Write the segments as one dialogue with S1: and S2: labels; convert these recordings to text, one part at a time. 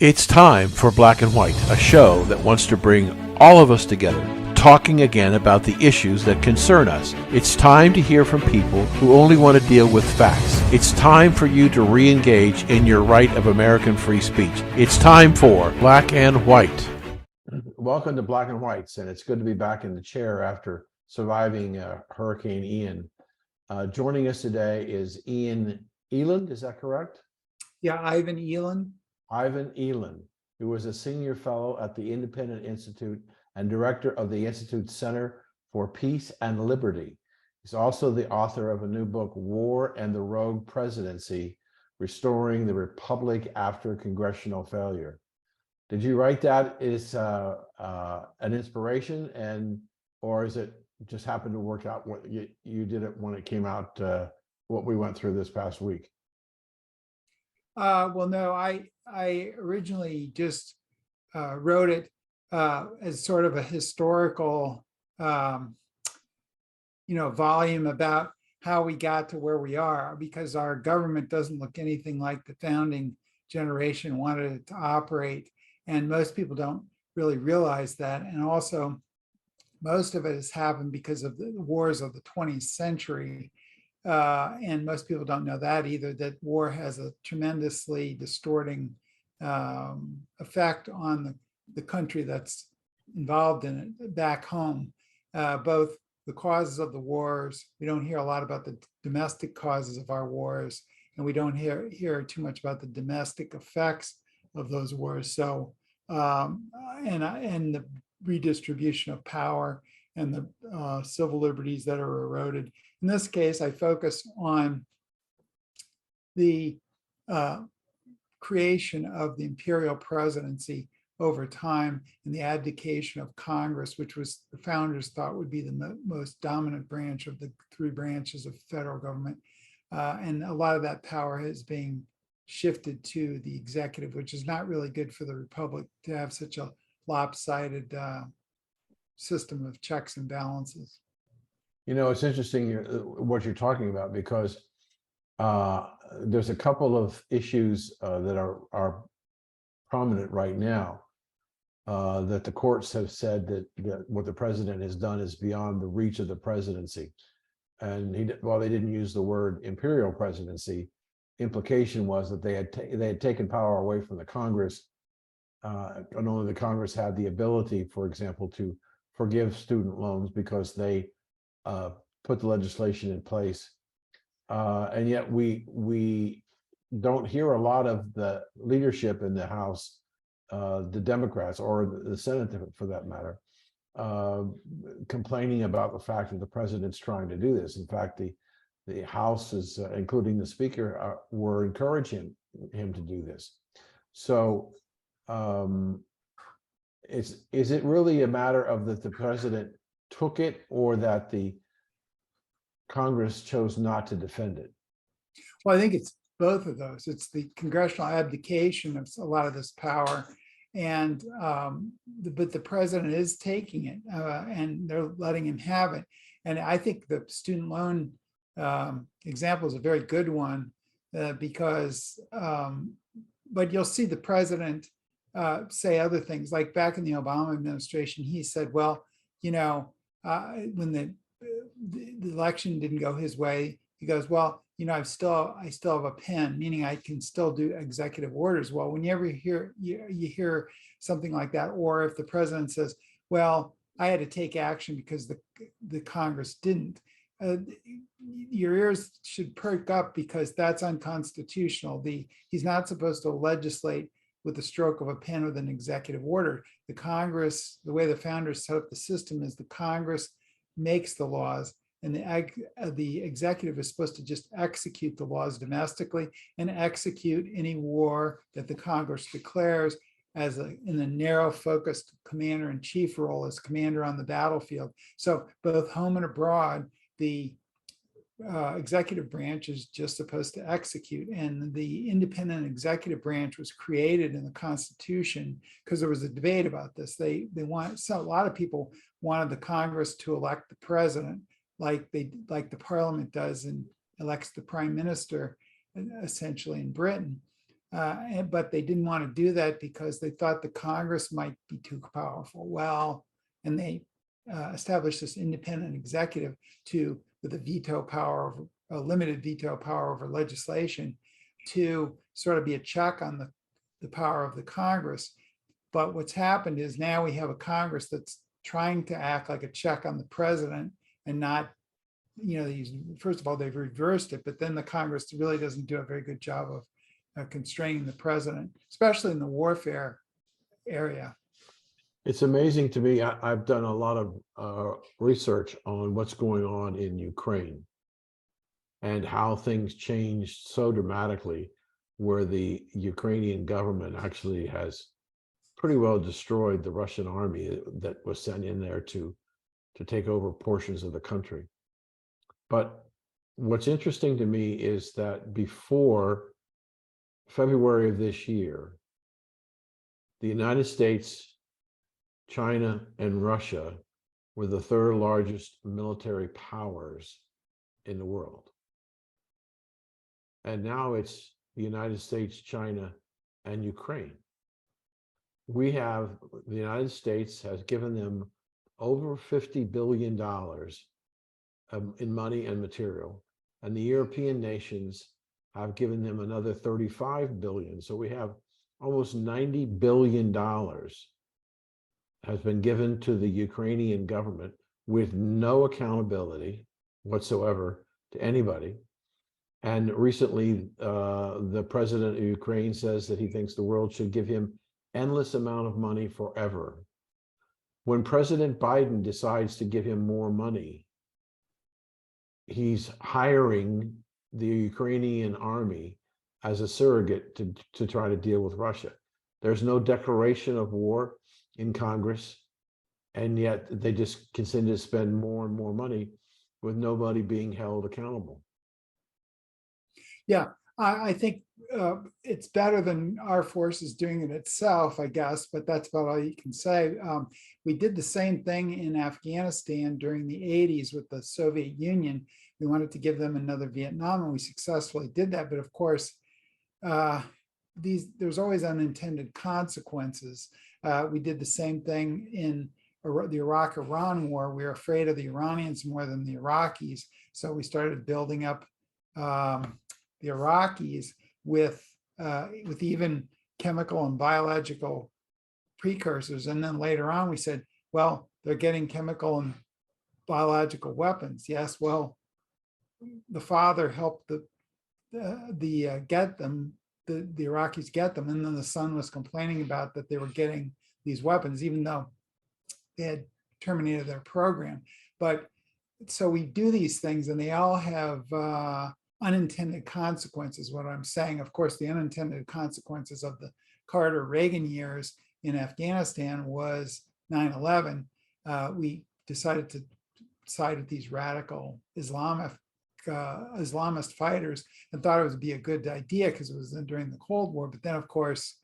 S1: It's time for Black and White, a show that wants to bring all of us together, talking again about the issues that concern us. It's time to hear from people who only want to deal with facts. It's time for you to re-engage in your right of American free speech. It's time for Black and White. Welcome to Black and Whites, and it's good to be back in the chair after surviving Hurricane Ian. Joining us today is Ian Eland, is that correct?
S2: Yeah, Ivan Eland.
S1: Ivan Eland, who was a senior fellow at the Independent Institute and director of the Institute's Center for Peace and Liberty. He's also the author of a new book, War and the Rogue Presidency, Restoring the Republic After Congressional Failure. Did you write that as an inspiration, or is it just happened to work out what you did it when it came out, what we went through this past week?
S2: Well, no, I originally just wrote it as sort of a historical, volume about how we got to where we are, because our government doesn't look anything like the founding generation wanted it to operate. And most people don't really realize that. And also, most of it has happened because of the wars of the 20th century. And most people don't know that either, that war has a tremendously distorting effect on the country that's involved in it back home. Both the causes of the wars, we don't hear a lot about the domestic causes of our wars, and we don't hear too much about the domestic effects of those wars. So, and the redistribution of power and the civil liberties that are eroded. In this case, I focus on the creation of the imperial presidency over time and the abdication of Congress, which was the founders thought would be the most dominant branch of the three branches of federal government. And a lot of that power is being shifted to the executive, which is not really good for the republic to have such a lopsided system of checks and balances.
S1: You know, it's interesting what you're talking about, because there's a couple of issues that are prominent right now that the courts have said that what the president has done is beyond the reach of the presidency. And while they didn't use the word imperial presidency, implication was that they had taken power away from the Congress. And only the Congress had the ability, for example, to forgive student loans because they put the legislation in place. And yet we don't hear a lot of the leadership in the House, the Democrats or the Senate for that matter, complaining about the fact that the president's trying to do this. In fact, the House is, including the Speaker, were encouraging him to do this. So is it really a matter of that the president took it, or that the Congress chose not to defend it?
S2: Well, I think it's both of those. It's the congressional abdication of a lot of this power, and but the president is taking it, and they're letting him have it. And I think the student loan example is a very good one, because but you'll see the president say other things, like back in the Obama administration, he said, well, when the election didn't go his way, he goes, well, I still have a pen, meaning I can still do executive orders. Well, whenever you hear something like that, or if the president says, well, I had to take action because the Congress didn't, your ears should perk up, because that's unconstitutional. He's not supposed to legislate with the stroke of a pen with an executive order. The Congress, the way the founders set up the system, is the Congress makes the laws, and the executive is supposed to just execute the laws domestically and execute any war that the Congress declares in a narrow focused commander-in-chief role as commander on the battlefield. So both home and abroad, the executive branch is just supposed to execute, and the independent executive branch was created in the Constitution because there was a debate about this. A lot of people wanted the Congress to elect the president, like the Parliament does and elects the prime minister, essentially in Britain. But they didn't want to do that because they thought the Congress might be too powerful. Well, and they established this independent executive with a veto power, a limited veto power over legislation, to sort of be a check on the power of the Congress. But what's happened is now we have a Congress that's trying to act like a check on the president and not, first of all, they've reversed it, but then the Congress really doesn't do a very good job of constraining the president, especially in the warfare area.
S1: It's amazing to me. I've done a lot of research on what's going on in Ukraine and how things changed so dramatically, where the Ukrainian government actually has pretty well destroyed the Russian army that was sent in there to take over portions of the country. But what's interesting to me is that before February of this year, the United States, China, and Russia were the third largest military powers in the world. And now it's the United States, China, and Ukraine. The United States has given them over $50 billion in money and material, and the European nations have given them another 35 billion. So we have almost $90 billion has been given to the Ukrainian government with no accountability whatsoever to anybody. And recently, the president of Ukraine says that he thinks the world should give him endless amount of money forever. When President Biden decides to give him more money, he's hiring the Ukrainian army as a surrogate to try to deal with Russia. There's no declaration of war in Congress, and yet they just continue to spend more and more money with nobody being held accountable.
S2: Yeah, I think it's better than our forces doing it itself, I guess, but that's about all you can say. We did the same thing in Afghanistan during the 80s with the Soviet Union. We wanted to give them another Vietnam, and we successfully did that. But of course, there's always unintended consequences. We did the same thing in the Iraq-Iran war. We were afraid of the Iranians more than the Iraqis, so we started building up the Iraqis with even chemical and biological precursors. And then later on, we said, well, they're getting chemical and biological weapons. Yes, well, the father helped the Iraqis get them, and then the son was complaining about that they were getting these weapons, even though they had terminated their program. But so we do these things, and they all have unintended consequences. What I'm saying, of course, the unintended consequences of the Carter-Reagan years in Afghanistan was 9/11. We decided to side with these radical Islamist fighters and thought it would be a good idea because it was during the Cold War. But then, of course,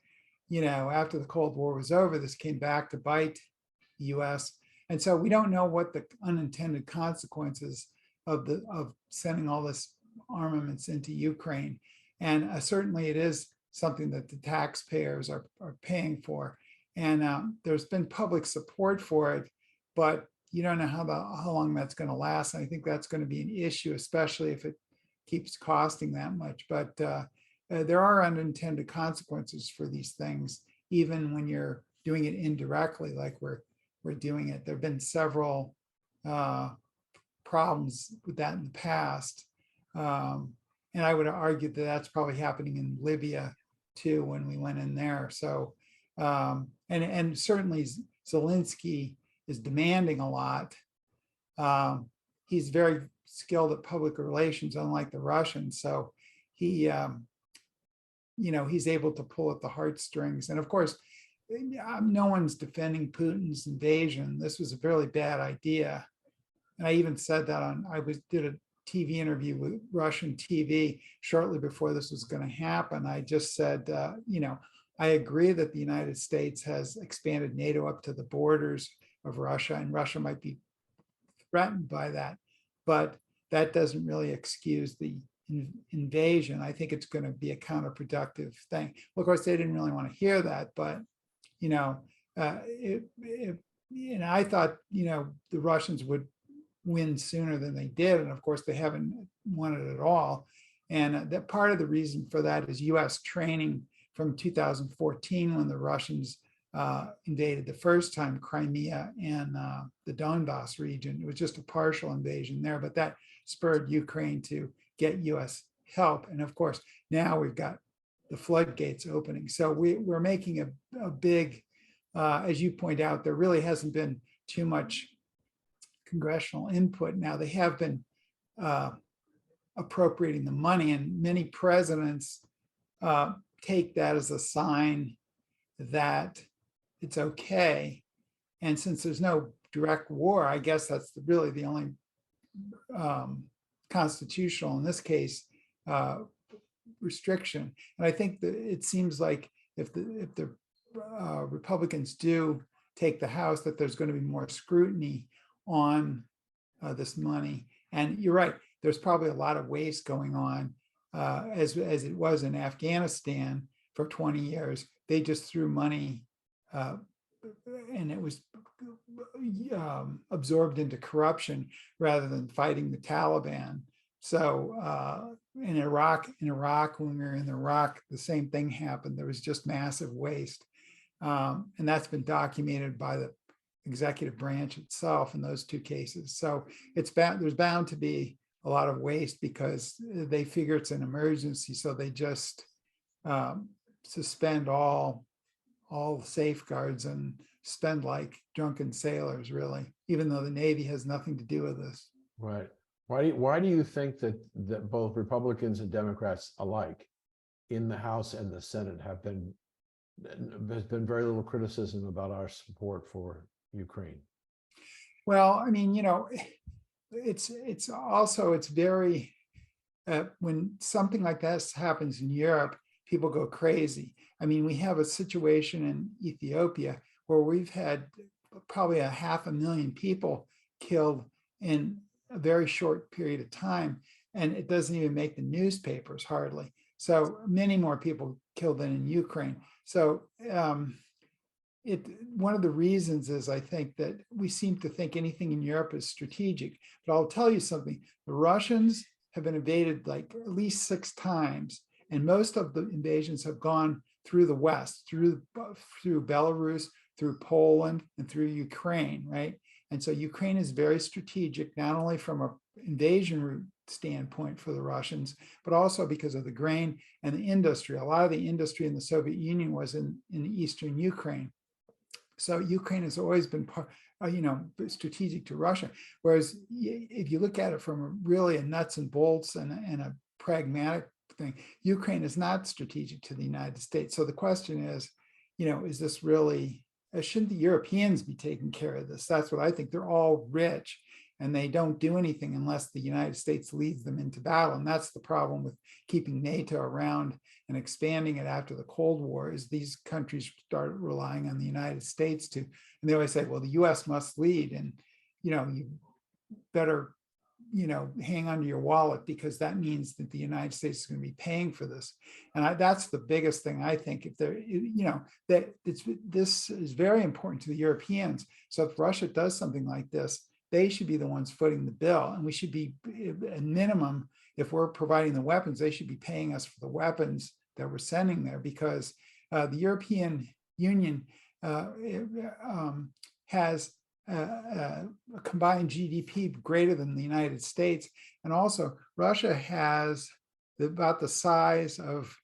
S2: after the Cold War was over, this came back to bite the US. And so we don't know what the unintended consequences of sending all this armaments into Ukraine. And certainly it is something that the taxpayers are paying for. And there's been public support for it, but you don't know how long that's going to last. And I think that's going to be an issue, especially if it keeps costing that much. But there are unintended consequences for these things, even when you're doing it indirectly, like we're doing it. There have been several problems with that in the past. And I would argue that that's probably happening in Libya too, when we went in there. So, and certainly Zelensky is demanding a lot. He's very skilled at public relations, unlike the Russians. So he, he's able to pull at the heartstrings. And of course, no one's defending Putin's invasion. This was a really bad idea. And I even said that did a TV interview with Russian TV shortly before this was going to happen. I just said, I agree that the United States has expanded NATO up to the borders of Russia, and Russia might be threatened by that. But that doesn't really excuse the invasion, I think it's going to be a counterproductive thing. Well, of course, they didn't really want to hear that, but you know, I thought, the Russians would win sooner than they did, and of course, they haven't won it at all. And that part of the reason for that is U.S. training from 2014, when the Russians invaded the first time Crimea and the Donbass region. It was just a partial invasion there, but that spurred Ukraine to get U.S. help. And of course, now we've got the floodgates opening. So we're making a big, as you point out, there really hasn't been too much congressional input. Now they have been appropriating the money, and many presidents take that as a sign that it's okay. And since there's no direct war, I guess that's really the only constitutional, in this case, restriction. And I think that it seems like if the Republicans do take the House, that there's going to be more scrutiny on this money. And you're right, there's probably a lot of waste going on, as it was in Afghanistan for 20 years. They just threw money and it was absorbed into corruption rather than fighting the Taliban. So in Iraq, when we were in Iraq, the same thing happened. There was just massive waste. And that's been documented by the executive branch itself in those two cases. So there's bound to be a lot of waste because they figure it's an emergency. So they just suspend all safeguards and spend like drunken sailors, really, even though the Navy has nothing to do with this.
S1: Right. Why do you think that both Republicans and Democrats alike in the House and the Senate there's been very little criticism about our support for Ukraine?
S2: Well, I mean, it's very, when something like this happens in Europe, people go crazy. I mean, we have a situation in Ethiopia where we've had probably 500,000 people killed in a very short period of time, and it doesn't even make the newspapers hardly. So many more people killed than in Ukraine. So one of the reasons is, I think, that we seem to think anything in Europe is strategic. But I'll tell you something, the Russians have been invaded like at least 6 times, and most of the invasions have gone through the West, through Belarus, through Poland, and through Ukraine, right? And so Ukraine is very strategic, not only from an invasion route standpoint for the Russians, but also because of the grain and the industry. A lot of the industry in the Soviet Union was in eastern Ukraine. So Ukraine has always been strategic to Russia. Whereas if you look at it from really a nuts and bolts and a pragmatic thing, Ukraine is not strategic to the United States. So the question is, is this really, shouldn't the Europeans be taking care of this? That's what I think. They're all rich and they don't do anything unless the United States leads them into battle. And that's the problem with keeping NATO around and expanding it after the Cold War, is these countries started relying on the United States to, and they always say, well, the US must lead, and you better hang onto your wallet, because that means that the United States is going to be paying for this. And that's the biggest thing, I think. If they're, this is very important to the Europeans. So if Russia does something like this, they should be the ones footing the bill, and we should be, at minimum, if we're providing the weapons, they should be paying us for the weapons that we're sending there, because the European Union has a combined GDP greater than the United States. And also Russia has about the size of,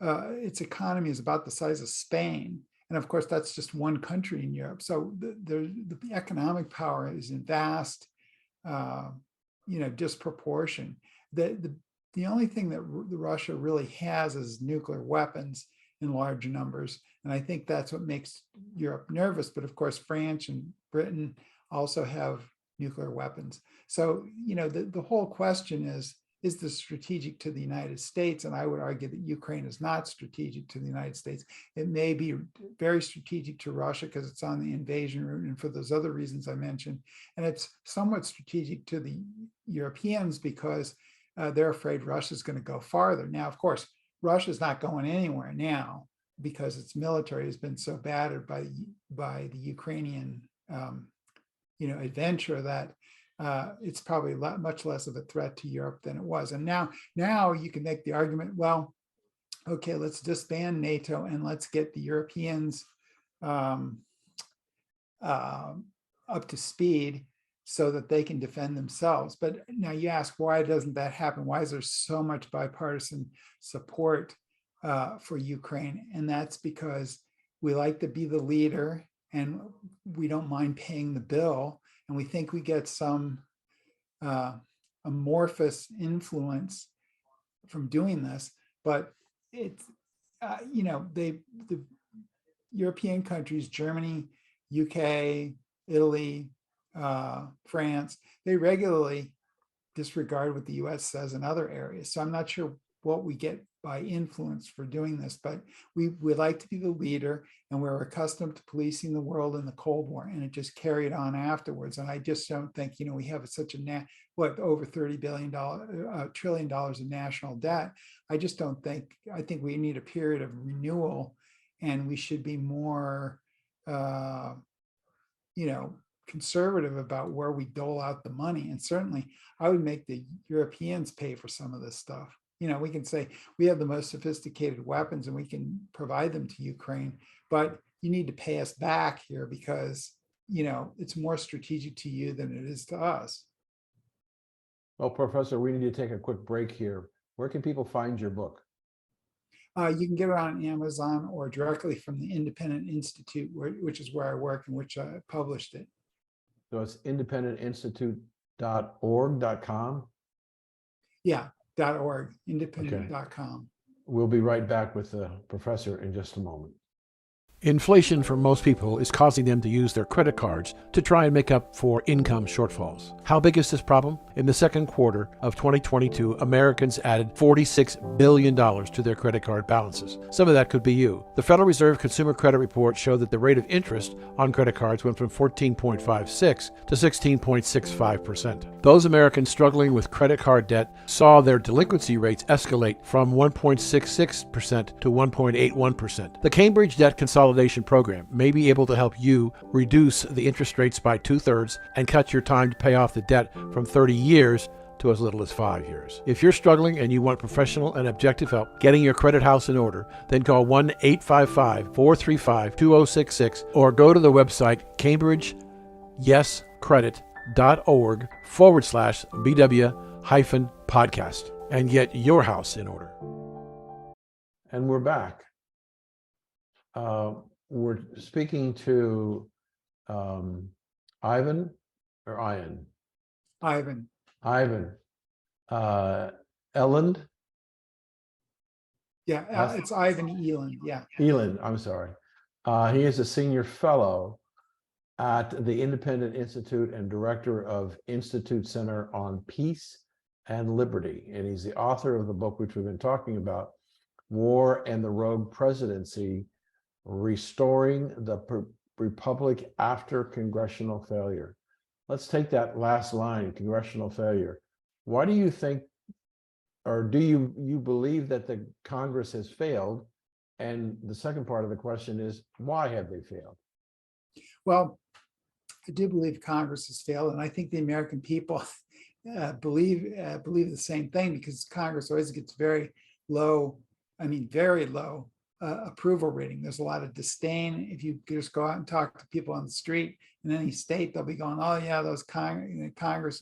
S2: its economy is about the size of Spain. And of course, that's just one country in Europe. So the economic power is in vast, disproportion. The only thing that Russia really has is nuclear weapons in large numbers. And I think that's what makes Europe nervous. But of course, France and Britain also have nuclear weapons. So, the whole question is this strategic to the United States? And I would argue that Ukraine is not strategic to the United States. It may be very strategic to Russia because it's on the invasion route and for those other reasons I mentioned. And it's somewhat strategic to the Europeans because they're afraid Russia's going to go farther. Now, of course, Russia's not going anywhere now because its military has been so battered by the Ukrainian adventure that it's probably much less of a threat to Europe than it was. And now you can make the argument, well, okay, let's disband NATO and let's get the Europeans up to speed so that they can defend themselves. But now you ask, why doesn't that happen? Why is there so much bipartisan support for Ukraine? And that's because we like to be the leader and we don't mind paying the bill. And we think we get some amorphous influence from doing this. But it's, the European countries, Germany, UK, Italy, France, they regularly disregard what the US says in other areas. So I'm not sure what we get by influence for doing this, but we like to be the leader, and we're accustomed to policing the world in the Cold War, and it just carried on afterwards. And I just don't think, we have such a over $30 trillion in national debt. I just don't think, I think we need a period of renewal, and we should be more, conservative about where we dole out the money. And certainly I would make the Europeans pay for some of this stuff. We can say we have the most sophisticated weapons and we can provide them to Ukraine, but you need to pay us back here because, it's more strategic to you than it is to us.
S1: Well, Professor, we need to take a quick break here. Where can people find your book?
S2: You can get it on Amazon or directly from the Independent Institute, which is where I work and which I published it.
S1: So it's independentinstitute.org.com?
S2: Yeah, .org, independent.com.
S1: Okay. We'll be right back with the professor in just a moment.
S3: Inflation for most people is causing them to use their credit cards to try and make up for income shortfalls. How big is this problem? In the second quarter of 2022, Americans added $46 billion to their credit card balances. Some of that could be you. The Federal Reserve Consumer Credit Report showed that the rate of interest on credit cards went from 14.56 to 16.65%. Those Americans struggling with credit card debt saw their delinquency rates escalate from 1.66% to 1.81%. The Cambridge Debt Consolidation Program may be able to help you reduce the interest rates by 2/3 and cut your time to pay off the debt from 30 years to as little as 5 years. If you're struggling and you want professional and objective help getting your credit house in order, then call 1-855-435-2066 or go to the website cambridgeyescredit.org/BW-podcast and get your house in order.
S1: And we're back. We're speaking to Ivan or Ian?
S2: Ivan.
S1: Elland?
S2: Yeah, it's Ivan Eland. Yeah.
S1: Eland, I'm sorry. He is a senior fellow at the Independent Institute and director of Institute Center on Peace and Liberty. And he's the author of the book, which we've been talking about, War and the Rogue Presidency, Restoring the Republic After Congressional Failure. Let's take that last line, congressional failure. Why do you think, or do you believe that the Congress has failed? And the second part of the question is, why have they failed?
S2: Well, I do believe Congress has failed, and I think the American people believe the same thing, because Congress always gets very low approval rating. There's a lot of disdain. If you just go out and talk to people on the street in any state, they'll be going, oh yeah, those Congress,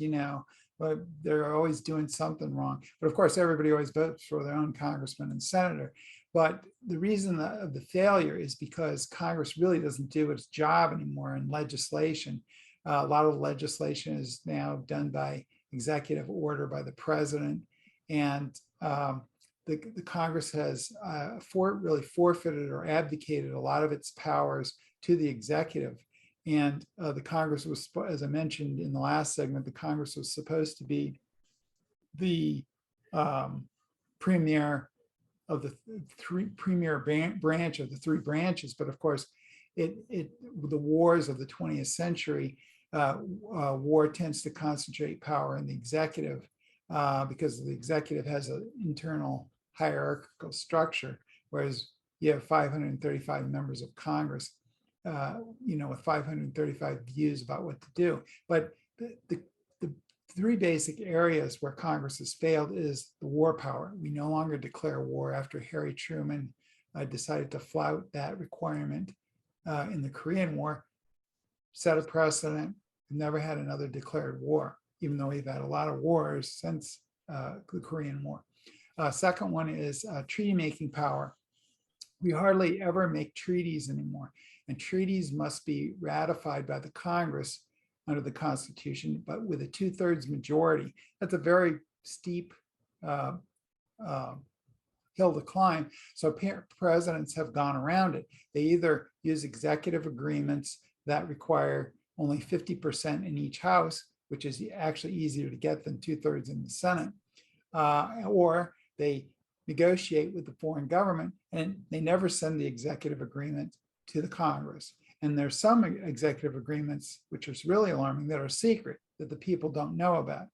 S2: but they're always doing something wrong. But of course, everybody always votes for their own congressman and senator. But the reason of the failure is because Congress really doesn't do its job anymore in legislation. A lot of legislation is now done by executive order by the president, and the Congress has really forfeited or abdicated a lot of its powers to the executive. And the Congress was, as I mentioned in the last segment, the Congress was supposed to be the premier of the premier branch of the three branches. But of course, the wars of the 20th century, war tends to concentrate power in the executive because the executive has an internal hierarchical structure, whereas you have 535 members of Congress, with 535 views about what to do. But the three basic areas where Congress has failed is the war power. We no longer declare war after Harry Truman decided to flout that requirement in the Korean War, set a precedent. We've never had another declared war, even though we've had a lot of wars since the Korean War. Second one is treaty making power. We hardly ever make treaties anymore, and treaties must be ratified by the Congress under the Constitution, but with a 2/3 majority. That's a very steep hill to climb. So presidents have gone around it. They either use executive agreements that require only 50% in each house, which is actually easier to get than 2/3 in the Senate, or they negotiate with the foreign government and they never send the executive agreement to the Congress. And there's some executive agreements, which is really alarming, that are secret, that the people don't know about.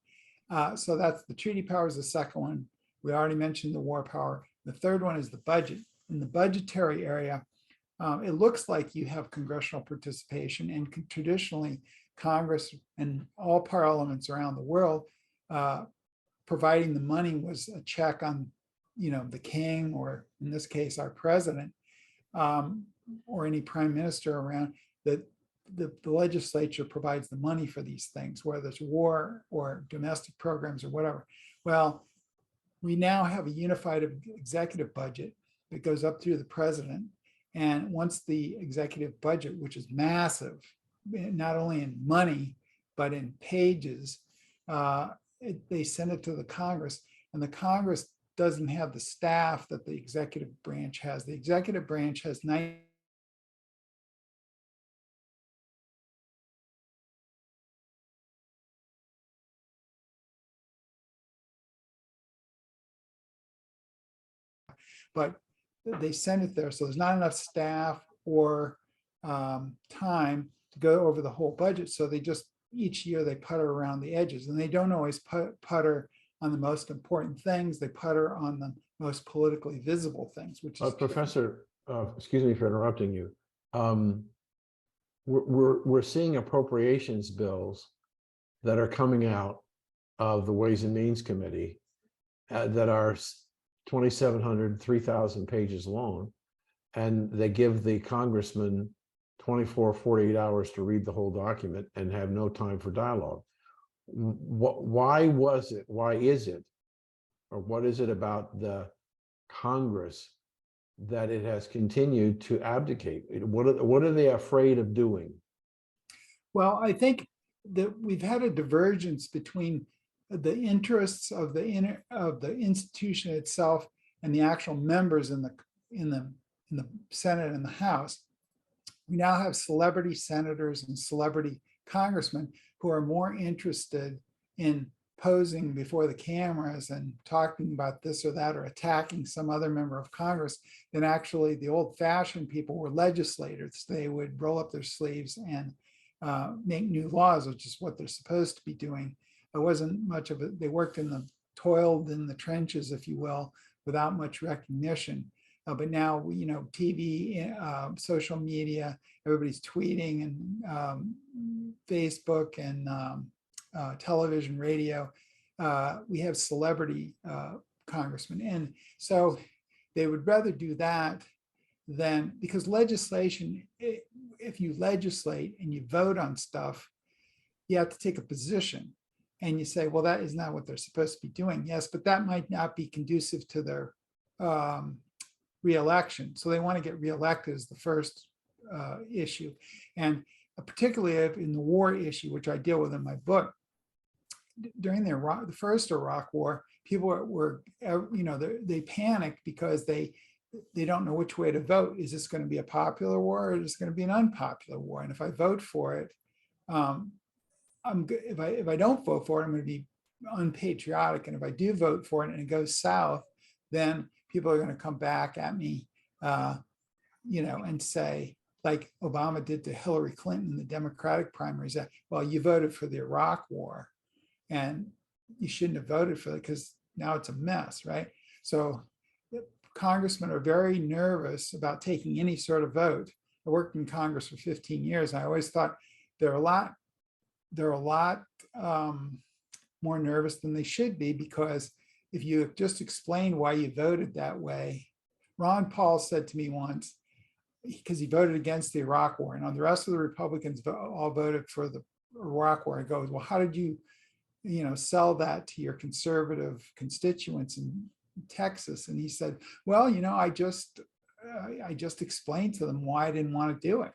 S2: So that's the treaty power is the second one. We already mentioned the war power. The third one is the budget. In the budgetary area, it looks like you have congressional participation, and traditionally Congress and all parliaments around the world providing the money was a check on, the king, or in this case, our president, or any prime minister around, that the legislature provides the money for these things, whether it's war or domestic programs or whatever. Well, we now have a unified executive budget that goes up through the president. And once the executive budget, which is massive, not only in money, but in pages, they send it to the Congress, and the Congress doesn't have the staff that the executive branch has. The executive branch has 9. But they send it there, so there's not enough staff or time to go over the whole budget. So they just, each year they putter around the edges, and they don't always putter on the most important things. They putter on the most politically visible things, which is
S1: Professor, excuse me for interrupting you. We're seeing appropriations bills that are coming out of the Ways and Means Committee that are 2,700, 3,000 pages long, and they give the congressman 24, 48 hours to read the whole document and have no time for dialogue. Why is it, or what is it about the Congress that it has continued to abdicate? What are they afraid of doing?
S2: Well, I think that we've had a divergence between the interests of the institution itself and the actual members in the Senate and the House. We now have celebrity senators and celebrity congressmen who are more interested in posing before the cameras and talking about this or that, or attacking some other member of Congress, than actually the old-fashioned people were legislators. They would roll up their sleeves and make new laws, which is what they're supposed to be doing. There wasn't much of it. They toiled in the trenches, if you will, without much recognition. But now, TV, social media, everybody's tweeting, and Facebook, and television, radio. We have celebrity congressmen. And so they would rather do that than, because legislation, if you legislate and you vote on stuff, you have to take a position. And you say, well, that is not what they're supposed to be doing. Yes, but that might not be conducive to their reelection. So they want to get reelected as the first issue. And particularly in the war issue, which I deal with in my book, during the first Iraq war, people were they panicked because they don't know which way to vote. Is this going to be a popular war, or is this going to be an unpopular war? And if I vote for it, if I don't vote for it, I'm going to be unpatriotic. And if I do vote for it and it goes south, then people are going to come back at me, and say, like Obama did to Hillary Clinton in the Democratic primaries, that, well, you voted for the Iraq war. And you shouldn't have voted for it because now it's a mess, right? So congressmen are very nervous about taking any sort of vote. I worked in Congress for 15 years. And I always thought they're a lot more nervous than they should be, because if you just explain why you voted that way. Ron Paul said to me once, because he voted against the Iraq War, and on the rest of the Republicans all voted for the Iraq War. I go, well, how did you sell that to your conservative constituents in Texas? And he said, well, I just explained to them why I didn't want to do it.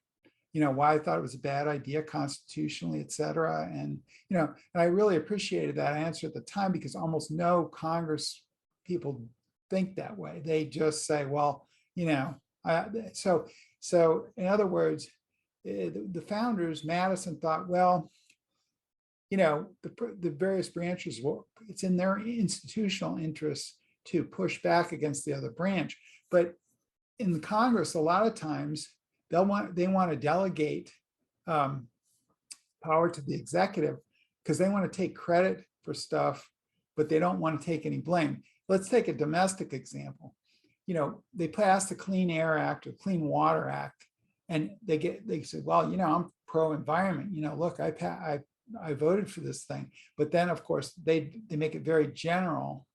S2: Why I thought it was a bad idea constitutionally, et cetera. And, and I really appreciated that answer at the time, because almost no Congress people think that way. They just say, well, so in other words, the founders, Madison, thought, well, the various branches, well, it's in their institutional interests to push back against the other branch. But in the Congress, a lot of times they want to delegate power to the executive because they want to take credit for stuff, but they don't want to take any blame. Let's take a domestic example. They passed the Clean Air Act or Clean Water Act, and they said, well, I'm pro-environment. Look, I voted for this thing. But then, of course, they make it very general,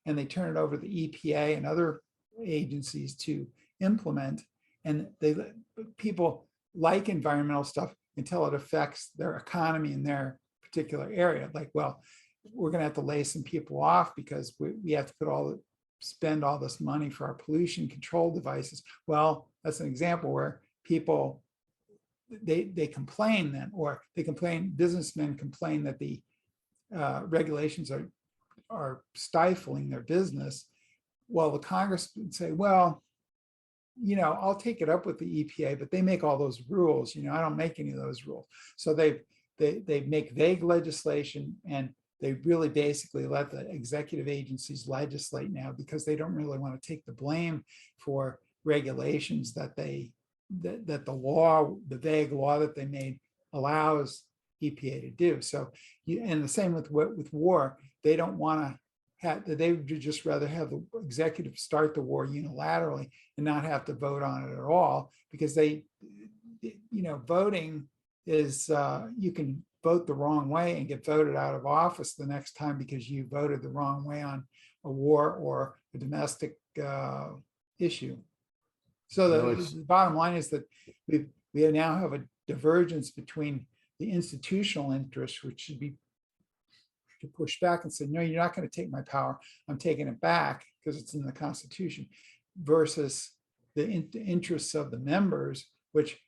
S2: and they turn it over to the EPA and other agencies to implement. And people like environmental stuff until it affects their economy in their particular area. Like, well, we're going to have to lay some people off because we have to spend all this money for our pollution control devices. Well, that's an example where people, they complain then, or businessmen complain that the regulations are stifling their business. Well, the Congress would say, well, I'll take it up with the EPA, but they make all those rules. I don't make any of those rules. So they make vague legislation, and they really basically let the executive agencies legislate now, because they don't really want to take the blame for regulations that the vague law that they made allows EPA to do. So, and the same with war. They don't want to they would just rather have the executive start the war unilaterally and not have to vote on it at all, because voting is, you can vote the wrong way and get voted out of office the next time because you voted the wrong way on a war or a domestic issue. So the bottom line is that we now have a divergence between the institutional interests, which should be to push back and say, no, you're not going to take my power. I'm taking it back because it's in the Constitution, versus the interests of the members, which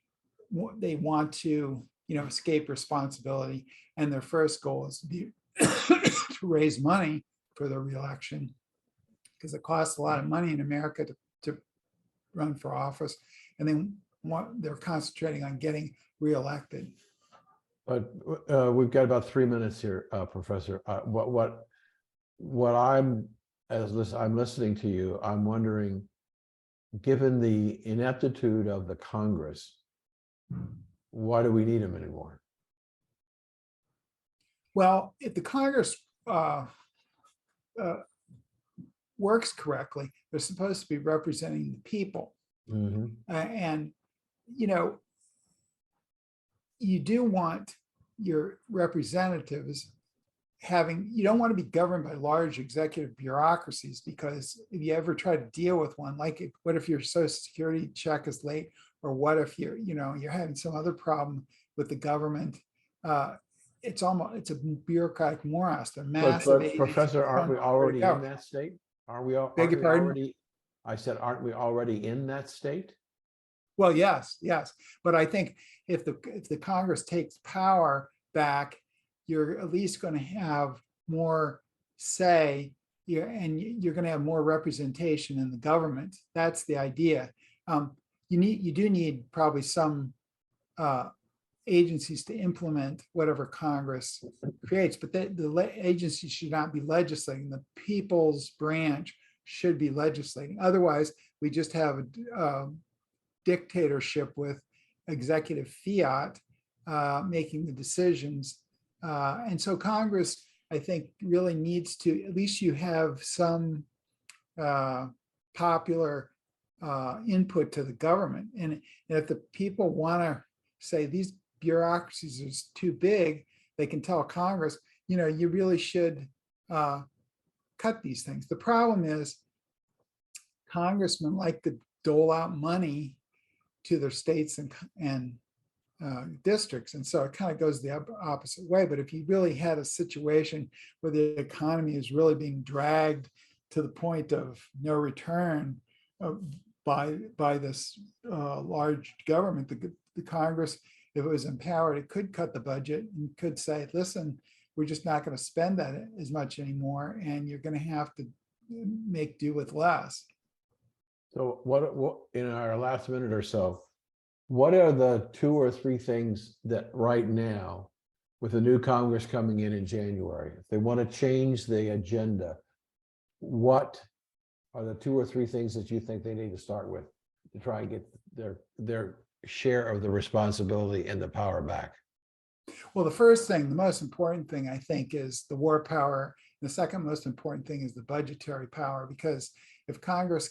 S2: they want to, escape responsibility. And their first goal is to raise money for their reelection, because it costs a lot of money in America to run for office. And they're concentrating on getting reelected.
S1: But we've got about 3 minutes here, Professor. What I'm listening to you, I'm wondering, given the ineptitude of the Congress, why do we need them anymore?
S2: Well, if the Congress works correctly, they're supposed to be representing the people.
S1: Mm-hmm.
S2: And you do want your representatives you don't want to be governed by large executive bureaucracies, because if you ever try to deal with one, like what if your Social Security check is late, or what if you're having some other problem with the government? It's a bureaucratic morass. They're massive.
S1: But Professor, aren't we already in that state? Aren't we already? I said, aren't we already in that state?
S2: Well, yes. But I think if the Congress takes power back, you're at least going to have more say, and you're going to have more representation in the government. That's the idea. You do need probably some agencies to implement whatever Congress creates, but the agency should not be legislating. The people's branch should be legislating. Otherwise, we just have a dictatorship with executive fiat making the decisions. And so Congress, I think really needs to, at least you have some popular input to the government. And if the people want to say these bureaucracies are too big, they can tell Congress, you really should cut these things. The problem is congressmen like to dole out money to their states and districts. And so it kind of goes the opposite way. But if you really had a situation where the economy is really being dragged to the point of no return by this large government, the Congress, if it was empowered, it could cut the budget and could say, listen, we're just not going to spend that as much anymore, and you're going to have to make do with less.
S1: So what in our last minute or so, what are the 2 or 3 things that right now, with the new Congress coming in January, if they want to change the agenda, what are the 2 or 3 things that you think they need to start with to try and get their share of the responsibility and the power back?
S2: Well, the first thing, the most important thing, I think, is the war power. The second most important thing is the budgetary power, because if Congress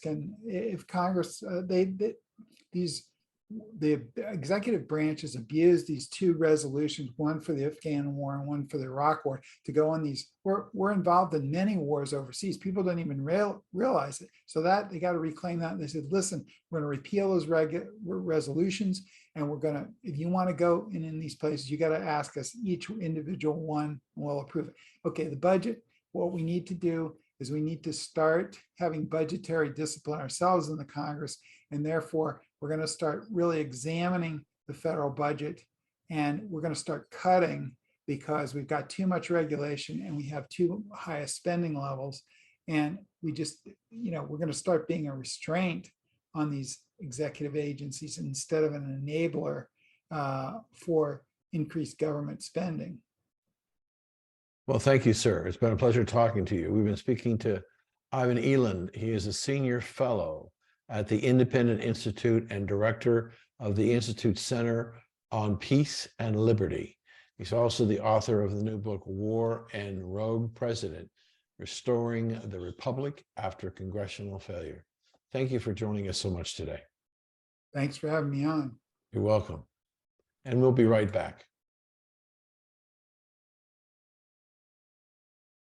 S2: the executive branches abused these 2 resolutions, one for the Afghan war and one for the Iraq war, to go on these. We're involved in many wars overseas. People don't even realize it. So that they got to reclaim that. And they said, listen, we're going to repeal those resolutions. And we're going to, if you want to go in these places, you got to ask us each individual one, and we'll approve it. Okay, the budget, what we need to do is we need to start having budgetary discipline ourselves in the Congress. And therefore, we're going to start really examining the federal budget, and we're going to start cutting because we've got too much regulation and we have too high spending levels. And we just, we're going to start being a restraint on these executive agencies instead of an enabler for increased government spending.
S1: Well, thank you, sir. It's been a pleasure talking to you. We've been speaking to Ivan Eland. He is a senior fellow at the Independent Institute and director of the Institute Center on Peace and Liberty. He's also the author of the new book, War and Rogue President, Restoring the Republic After Congressional Failure. Thank you for joining us so much today.
S2: Thanks for having me on.
S1: You're welcome. And we'll be right back.